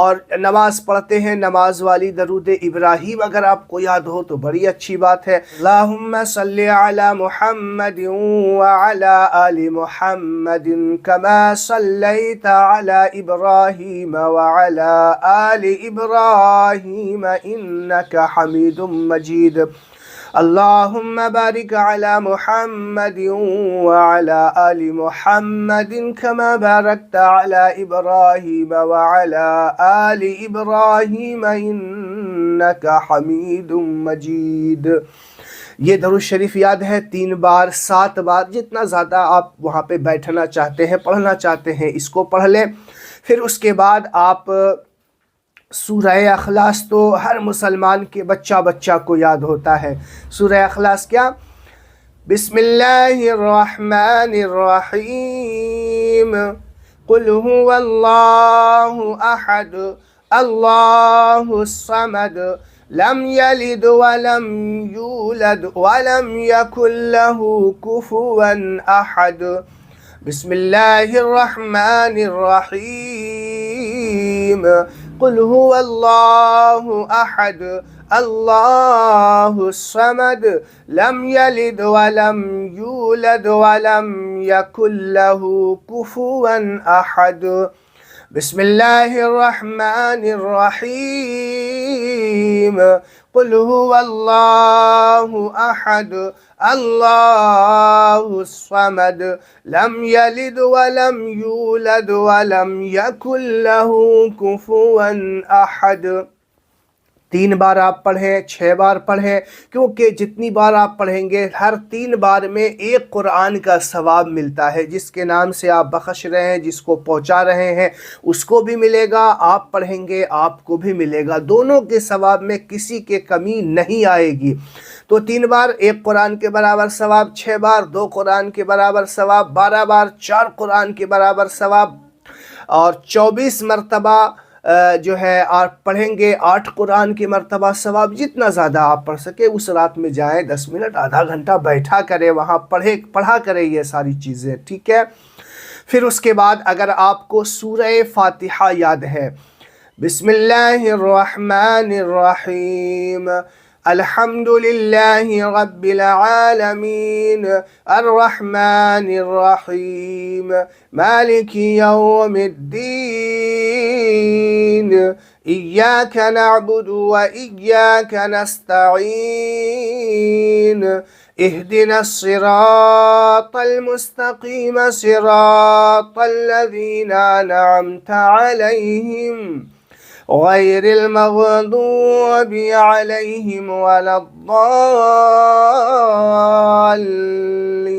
اور نماز پڑھتے ہیں نماز والی درود ابراہیم اگر آپ کو یاد ہو تو بڑی اچھی بات ہے۔ اللہم صلی علی محمد وعلی آل محمد کما صلیت علی ابراہیم وعلی آل ابراہیم انک حمید مجید۔ اللہم بارک علی محمد وعلی آل محمد کما بارکت علی ابراہیم وعلی آل ابراہیم انک حمید مجید۔ یہ درود شریف یاد ہے 3 بار 7 بار جتنا زیادہ آپ وہاں پہ بیٹھنا چاہتے ہیں پڑھنا چاہتے ہیں اس کو پڑھ لیں۔ پھر اس کے بعد آپ سورہ اخلاص تو ہر مسلمان کے بچہ کو یاد ہوتا ہے۔ سورہ اخلاص کیا؟ بسم اللہ الرحمن الرحیم قل هو اللہ احد اللہ الصمد لم یلد ولم یولد ولم یکن له کفوا احد۔ بسم اللہ الرحمن الرحیم قل هو اللہ احد اللہ الصمد لم یلد ولم یولد ولم یکن له کفوا احد۔ بسم اللہ الرحمن الرحیم قل هو اللہ احد اللہ الصمد لم یلد ولم یولد ولم یکن له کفوا احد۔ 3 بار آپ پڑھیں 6 بار پڑھیں، کیونکہ جتنی بار آپ پڑھیں گے ہر 3 بار میں ایک قرآن کا ثواب ملتا ہے۔ جس کے نام سے آپ بخش رہے ہیں جس کو پہنچا رہے ہیں اس کو بھی ملے گا، آپ پڑھیں گے آپ کو بھی ملے گا، دونوں کے ثواب میں کسی کے کمی نہیں آئے گی۔ تو 3 بار 1 قرآن کے برابر ثواب، 6 بار 2 قرآن کے برابر ثواب، 12 بار 4 قرآن کے برابر ثواب، اور 24 مرتبہ جو ہے آپ پڑھیں گے 8 قرآن کے مرتبہ ثواب۔ جتنا زیادہ آپ پڑھ سکے اس رات میں جائیں 10 منٹ آدھا گھنٹہ بیٹھا کریں وہاں پڑھا کریں یہ ساری چیزیں، ٹھیک ہے۔ پھر اس کے بعد اگر آپ کو سورہ فاتحہ یاد ہے، بسم اللہ الرحمن الرحیم الحمد للہ رب العالمین الرحمن الرحیم مالک یوم الدین ایاک نعبد و ایاک نستعین اہدنا الصراط المستقیم صراط الذین انعمت علیہم غیر المغضوب علیہم ولا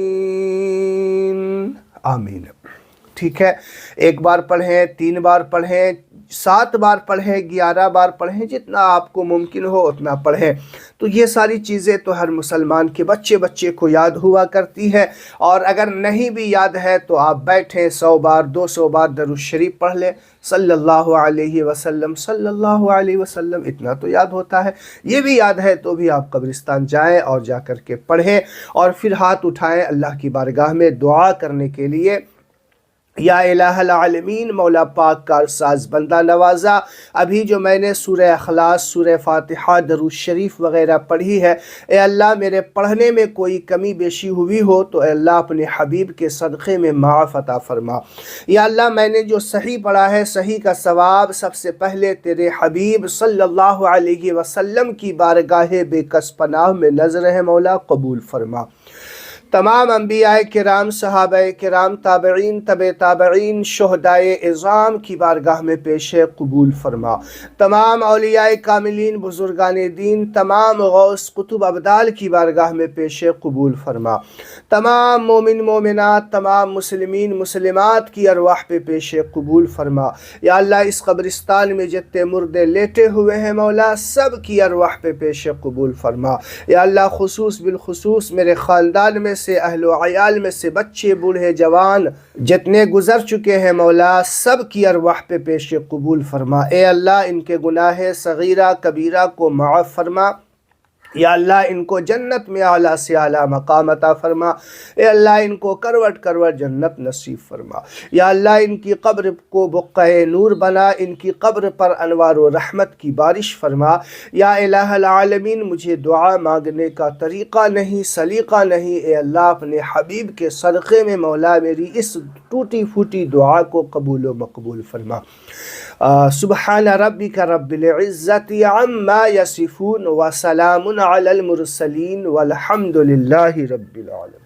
الضالین۔ آمین۔ ٹھیک ہے، 1 بار پڑھیں 3 بار پڑھیں 7 بار پڑھیں 11 بار پڑھیں، جتنا آپ کو ممکن ہو اتنا پڑھیں۔ تو یہ ساری چیزیں تو ہر مسلمان کے بچے کو یاد ہوا کرتی ہے، اور اگر نہیں بھی یاد ہے تو آپ بیٹھیں 100 بار 200 بار درود شریف پڑھ لیں صلی اللہ علیہ وسلم صلی اللہ علیہ وسلم، اتنا تو یاد ہوتا ہے۔ یہ بھی یاد ہے تو بھی آپ قبرستان جائیں اور جا کر کے پڑھیں، اور پھر ہاتھ اٹھائیں اللہ کی بارگاہ میں دعا کرنے کے لیے۔ یا الہ العالمین، مولا پاک کارساز بندہ نوازا، ابھی جو میں نے سورہ اخلاص سورہ فاتحہ درود شریف وغیرہ پڑھی ہے، اے اللہ میرے پڑھنے میں کوئی کمی بیشی ہوئی ہو تو اے اللہ اپنے حبیب کے صدقے میں معاف عطا فرما۔ یا اللہ میں نے جو صحیح پڑھا ہے صحیح کا ثواب سب سے پہلے تیرے حبیب صلی اللہ علیہ وسلم کی بارگاہ بے کس پناہ میں نظر ہے مولا قبول فرما۔ تمام انبیاء کرام، صحابہ کرام، تابعین، تبع تابعین، شہدائے عظام کی بارگاہ میں پیش قبول فرما۔ تمام اولیاء کاملین، بزرگان دین، تمام غوث قطب ابدال کی بارگاہ میں پیش قبول فرما۔ تمام مومن مومنات، تمام مسلمین مسلمات کی ارواح پہ پیش قبول فرما۔ یا اللہ اس قبرستان میں جتنے مردے لیٹے ہوئے ہیں مولا سب کی ارواح پہ پیش قبول فرما۔ یا اللہ خصوص بالخصوص میرے خاندان میں سے، اہل و عیال میں سے، بچے بوڑھے جوان جتنے گزر چکے ہیں مولا سب کی ارواح پہ پیش قبول فرما۔ اے اللہ ان کے گناہ صغیرہ کبیرہ کو معاف فرما۔ یا اللہ ان کو جنت میں اعلیٰ سے اعلیٰ مقام عطا فرما، اے اللہ ان کو کروٹ کروٹ جنت نصیب فرما، یا اللہ ان کی قبر کو بقعہ نور بنا، ان کی قبر پر انوار و رحمت کی بارش فرما۔ یا الہ العالمین مجھے دعا مانگنے کا طریقہ نہیں، سلیقہ نہیں، اے اللہ اپنے حبیب کے صدقے میں مولا میری اس ٹوٹی پھوٹی دعا کو قبول و مقبول فرما۔ سبحان ربک رب العزت عما یصفون وسلام علی المرسلین والحمد للہ رب العالمین۔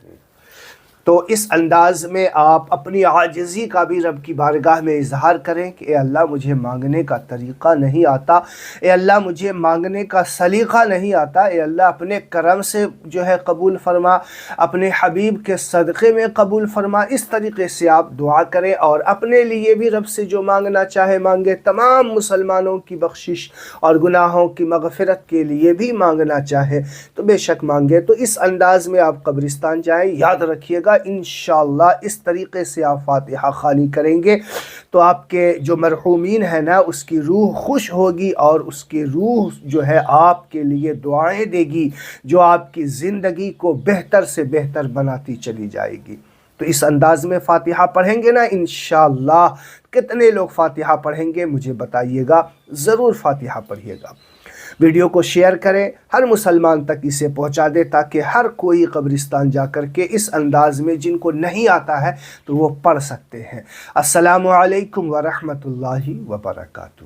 تو اس انداز میں آپ اپنی عاجزی کا بھی رب کی بارگاہ میں اظہار کریں کہ اے اللہ مجھے مانگنے کا طریقہ نہیں آتا، اے اللہ مجھے مانگنے کا سلیقہ نہیں آتا، اے اللہ اپنے کرم سے جو ہے قبول فرما، اپنے حبیب کے صدقے میں قبول فرما۔ اس طریقے سے آپ دعا کریں اور اپنے لیے بھی رب سے جو مانگنا چاہے مانگے، تمام مسلمانوں کی بخشش اور گناہوں کی مغفرت کے لیے بھی مانگنا چاہے تو بے شک مانگے۔ تو اس انداز میں آپ قبرستان جائیں، یاد رکھیے گا انشاءاللہ اس طریقے سے آپ فاتحہ خوانی کریں گے تو آپ کے جو مرحومین ہیں نا اس کی روح خوش ہوگی اور اس کی روح جو ہے آپ کے لیے دعائیں دے گی جو آپ کی زندگی کو بہتر سے بہتر بناتی چلی جائے گی۔ تو اس انداز میں فاتحہ پڑھیں گے نا انشاءاللہ۔ کتنے لوگ فاتحہ پڑھیں گے مجھے بتائیے گا، ضرور فاتحہ پڑھیے گا۔ ویڈیو کو شیئر کریں، ہر مسلمان تک اسے پہنچا دے تاکہ ہر کوئی قبرستان جا کر کے اس انداز میں جن کو نہیں آتا ہے تو وہ پڑھ سکتے ہیں۔ السلام علیکم ورحمۃ اللہ وبرکاتہ۔